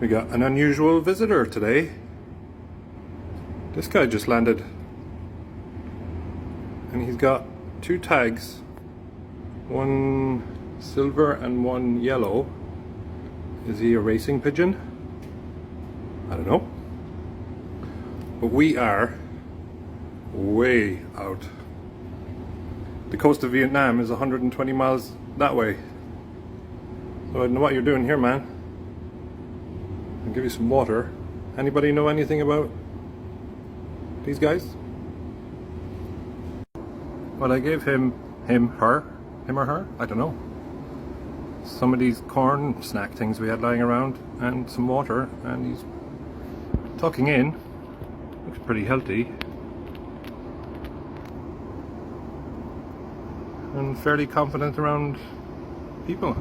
We got an unusual visitor today. This guy just landed. And he's got 2 tags. One silver and one yellow. Is he a racing pigeon? I don't know. But we are way out. The coast of Vietnam is 120 miles that way. So I don't know what you're doing here, man. I'll give you some water. Anybody know anything about these guys? Well, I gave him or her, I don't know, some of these corn snack things we had lying around and some water, and he's tucking in. Looks pretty healthy and fairly confident around people.